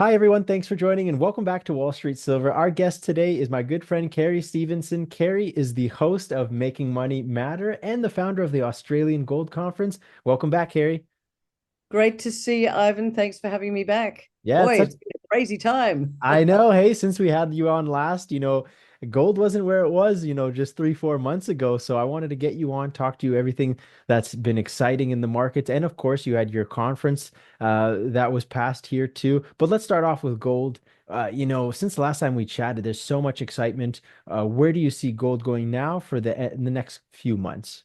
Hi, everyone. Thanks for joining and welcome back to Wall Street Silver. Our guest today is my good friend, Kerry Stevenson. Kerry is the host of Making Money Matter and the founder of the Australian Gold Conference. Welcome back, Kerry. Great to see you, Ivan. Thanks for having me back. Yeah, Boy, it's such, it's been a crazy time. I know. Hey, since we had you on last, gold wasn't where it was, just 3, 4 months ago. So I wanted to get you on, talk to you everything that's been exciting in the markets. And of course, you had your conference that was passed here too. But let's start off with gold. Since the last time we chatted, there's so much excitement. Where do you see gold going now for in the next few months?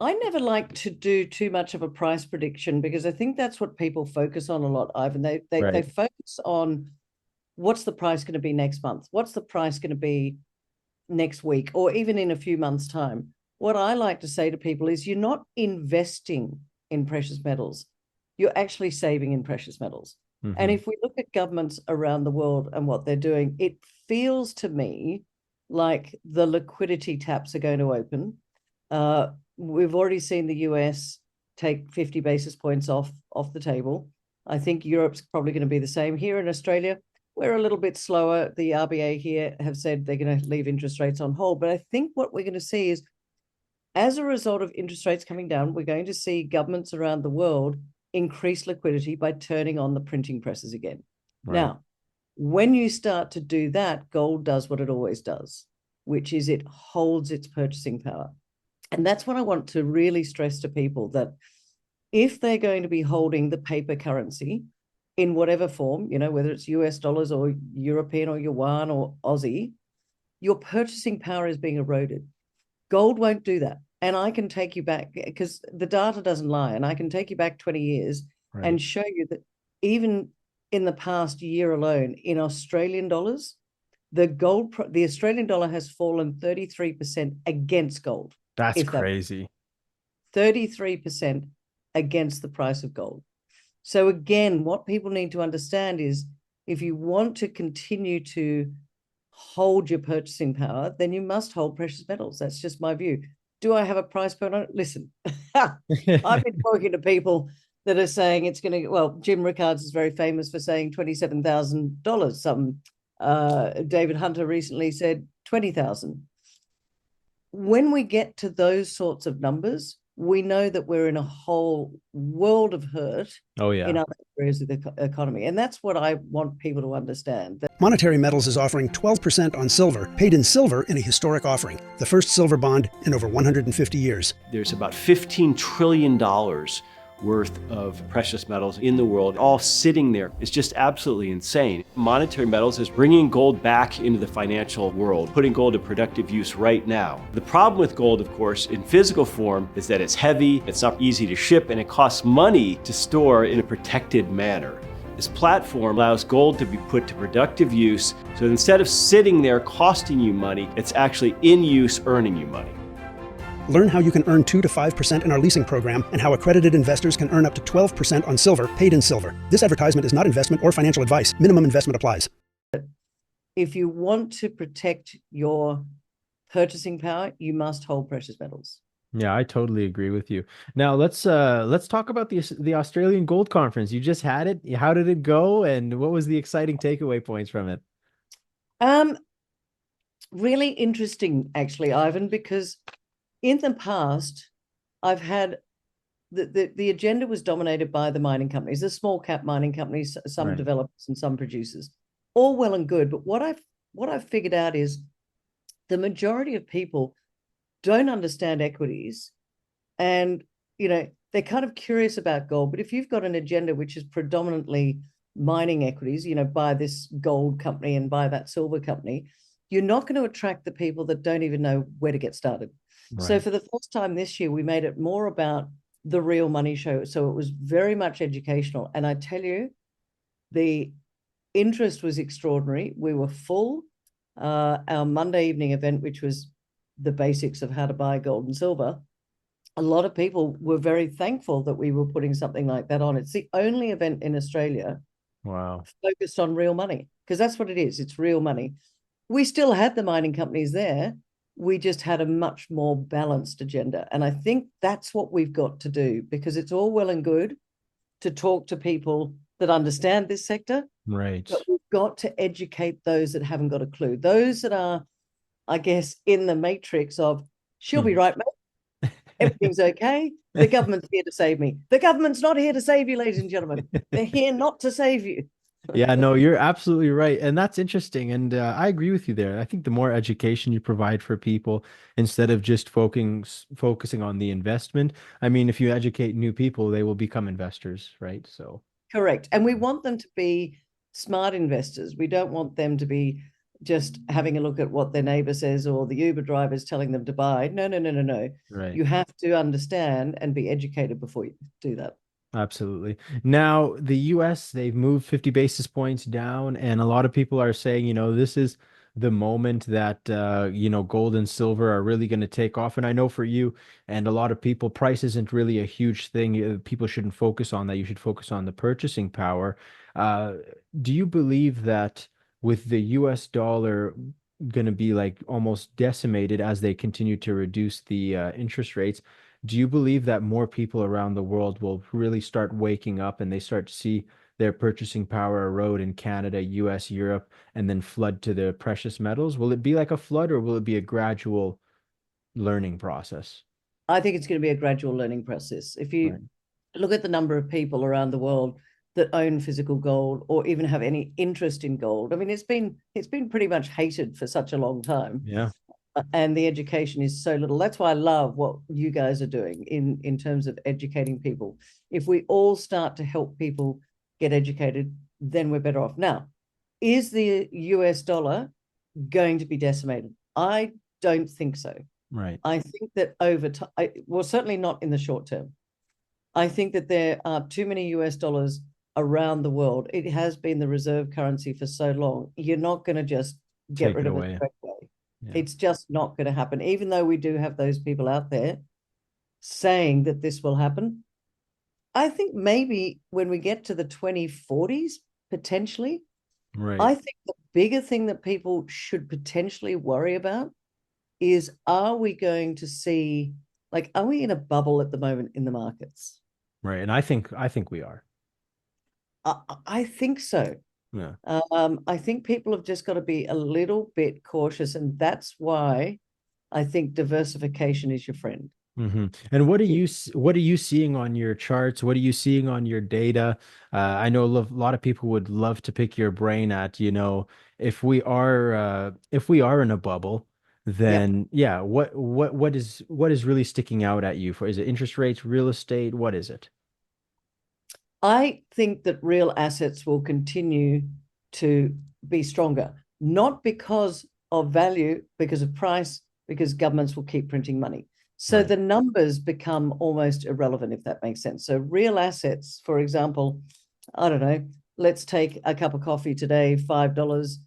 I never like to do too much of a price prediction because I think that's what people focus on a lot, Ivan. They Right. focus on what's the price going to be next month? What's the price going to be next week or even in a few months' time? What I like to say to people is you're not investing in precious metals. You're actually saving in precious metals. And Hmm. if we look at governments around the world and what they're doing, it feels to me like the liquidity taps are going to open. Uh, we've already seen the US take 50 basis points off the table. I think Europe's probably going to be the same. Here in Australia, we're a little bit slower. The RBA here have said they're going to leave interest rates on hold. But I think what we're going to see is, as a result of interest rates coming down, we're going to see governments around the world increase liquidity by turning on the printing presses again. Right. Now, when you start to do that, gold does what it always does, which is it holds its purchasing power. And that's what I want to really stress to people, that if they're going to be holding the paper currency in whatever form, whether it's US dollars or European or yuan or Aussie, your purchasing power is being eroded. Gold won't do that. And I can take you back, because the data doesn't lie, and I can take you back 20 years Right. and show you that even in the past year alone, in Australian dollars, the Australian dollar has fallen 33% against gold, That's if that crazy. 33% against the price of gold. So again, what people need to understand is, if you want to continue to hold your purchasing power, then you must hold precious metals. That's just my view. Do I have a price point on it? Listen, I've been talking to people that are saying it's going to, well, Jim Rickards is very famous for saying $27,000. Some David Hunter recently said 20,000. When we get to those sorts of numbers, we know that we're in a whole world of hurt Oh, in yeah. other areas of the economy. And that's what I want people to understand. Monetary Metals is offering 12% on silver, paid in silver in a historic offering, the first silver bond in over 150 years. There's about $15 trillion worth of precious metals in the world, all sitting there. It's just absolutely insane. Monetary Metals is bringing gold back into the financial world, putting gold to productive use right now. The problem with gold, of course, in physical form is that it's heavy, it's not easy to ship, and it costs money to store in a protected manner. This platform allows gold to be put to productive use, so instead of sitting there costing you money, it's actually in use earning you money. Learn how you can earn 2 to 5% in our leasing program and how accredited investors can earn up to 12% on silver, paid in silver. This advertisement is not investment or financial advice. Minimum investment applies. If you want to protect your purchasing power, you must hold precious metals. Yeah, I totally agree with you. Now let's talk about the Australian Gold Conference. You just had it. How did it go, and what was the exciting takeaway points from it? Um, Really interesting, actually, Ivan, because in the past, I've had the agenda was dominated by the mining companies, the small cap mining companies, some Right. developers and some producers. All well and good, but what I've figured out is the majority of people don't understand equities, and they're kind of curious about gold. But if you've got an agenda which is predominantly mining equities, buy this gold company and buy that silver company, you're not going to attract the people that don't even know where to get started. So Right. for the first time this year, we made it more about the real money show. So it was very much educational. And I tell you, the interest was extraordinary. We were full. Our Monday evening event, which was the basics of how to buy gold and silver, a lot of people were very thankful that we were putting something like that on. It's the only event in Australia Wow. focused on real money, because that's what it is. It's real money. We still had the mining companies there. We just had a much more balanced agenda. And I think that's what we've got to do, because it's all well and good to talk to people that understand this sector, Right. but we've got to educate those that haven't got a clue. Those that are, I guess, in the matrix of, she'll be right, mate. Everything's okay. The government's here to save me. The government's not here to save you, ladies and gentlemen. They're here not to save you. Yeah, no, you're absolutely right. And that's interesting. And I agree with you there. I think the more education you provide for people instead of just focusing on the investment, I mean, if you educate new people, they will become investors, right? So, Correct. And we want them to be smart investors. We don't want them to be just having a look at what their neighbor says or the Uber driver is telling them to buy. No, no, no, no, no. right. You have to understand and be educated before you do that. Absolutely. Now, the US, they've moved 50 basis points down, and a lot of people are saying, this is the moment that gold and silver are really going to take off. And I know for you and a lot of people, price isn't really a huge thing. People shouldn't focus on that. You should focus on the purchasing power. Uh, do you believe that with the US dollar going to be like almost decimated as they continue to reduce the interest rates? Do you believe that more people around the world will really start waking up and they start to see their purchasing power erode in Canada, US, Europe, and then flood to the precious metals? Will it be like a flood or will it be a gradual learning process? I think it's going to be a gradual learning process. If Right. you look at the number of people around the world that own physical gold or even have any interest in gold, I mean, it's been pretty much hated for such a long time. Yeah. And the education is so little. That's why I love what you guys are doing in terms of educating people. If we all start to help people get educated, then we're better off. Now, is the US dollar going to be decimated? I don't think so. Right. I think that over time, well, certainly not in the short term. I think that there are too many US dollars around the world. It has been the reserve currency for so long. You're not going to just get Take rid it of it away. straight away. Yeah. It's just not going to happen, even though we do have those people out there saying that this will happen. I think maybe when we get to the 2040s, potentially, Right. I think the bigger thing that people should potentially worry about is, are we going to see, like, are we in a bubble at the moment in the markets? Right. And I think we are. I think so. Yeah. I think people have just got to be a little bit cautious, and that's why I think diversification is your friend. And what are you seeing on your charts? What are you seeing on your data? I know a lot of people would love to pick your brain at, if we are in a bubble, Yep. then yeah, what is really sticking out at you? Is it interest rates, real estate? What is it? I think that real assets will continue to be stronger, not because of value, because of price, because governments will keep printing money. So Right. the numbers become almost irrelevant, if that makes sense. So real assets, for example, I don't know, let's take a cup of coffee today, $5.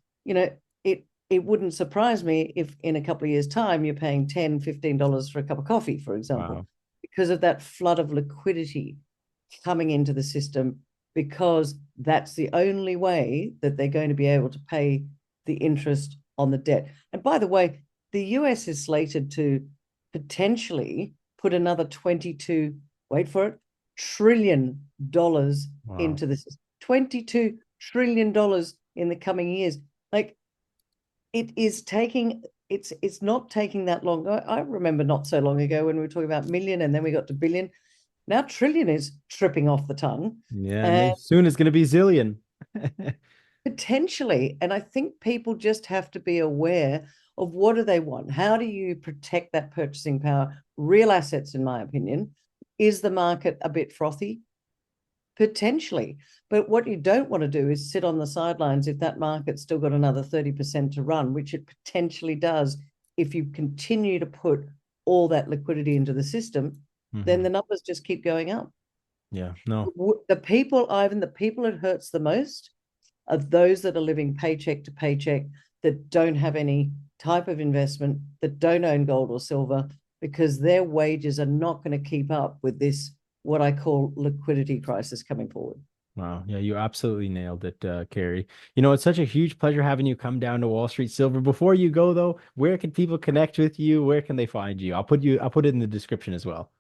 It wouldn't surprise me if in a couple of years' time you're paying $10, $15 for a cup of coffee, for example, Wow. because of that flood of liquidity coming into the system, because that's the only way that they're going to be able to pay the interest on the debt. And by the way, the US is slated to potentially put another 22, wait for it, $trillion Wow. into this. $22 trillion in the coming years. Like, it's not taking that long. I remember not so long ago when we were talking about million and then we got to billion. Now trillion is tripping off the tongue. Yeah, and And soon it's going to be zillion. potentially, and I think people just have to be aware of what do they want? How do you protect that purchasing power? Real assets, in my opinion. Is the market a bit frothy? Potentially. But what you don't want to do is sit on the sidelines if that market's still got another 30% to run, which it potentially does if you continue to put all that liquidity into the system, then the numbers just keep going up. Yeah, no. The people, Ivan, the people it hurts the most are those that are living paycheck to paycheck, that don't have any type of investment, that don't own gold or silver, because their wages are not going to keep up with this, what I call liquidity crisis coming forward. Wow. Yeah, you absolutely nailed it, Kerry. It's such a huge pleasure having you come down to Wall Street Silver. Before you go, though, where can people connect with you? Where can they find you? I'll put it in the description as well.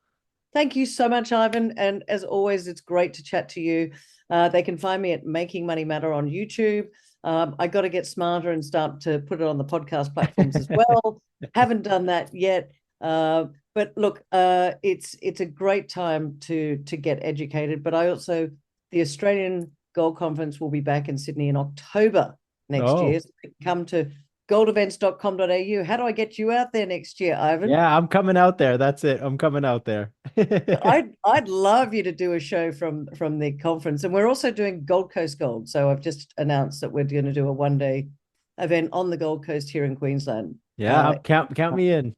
Thank you so much, Ivan. And as always, it's great to chat to you. They can find me at Making Money Matter on YouTube. I got to get smarter and start to put it on the podcast platforms as well. Haven't done that yet. But look, it's a great time to get educated. But the Australian Gold Conference will be back in Sydney in October next year. So come to goldevents.com.au. How do I get you out there next year, Ivan? Yeah, I'm coming out there. That's it. I'm coming out there. I'd love you to do a show from the conference. And we're also doing Gold Coast Gold. So I've just announced that we're going to do a one-day event on the Gold Coast here in Queensland. Yeah, count me in.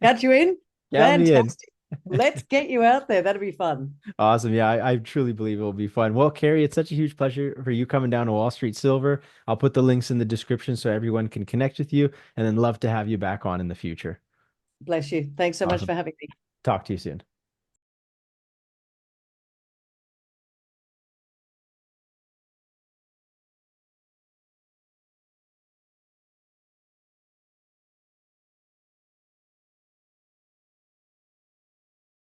Count you in? Count me in. Fantastic. Let's get you out there. That'll be fun. Awesome. Yeah, I truly believe it will be fun. Well, Kerry, it's such a huge pleasure for you coming down to Wall Street Silver. I'll put the links in the description so everyone can connect with you, and then love to have you back on in the future. Bless you. Thanks so much for having me. Talk to you soon.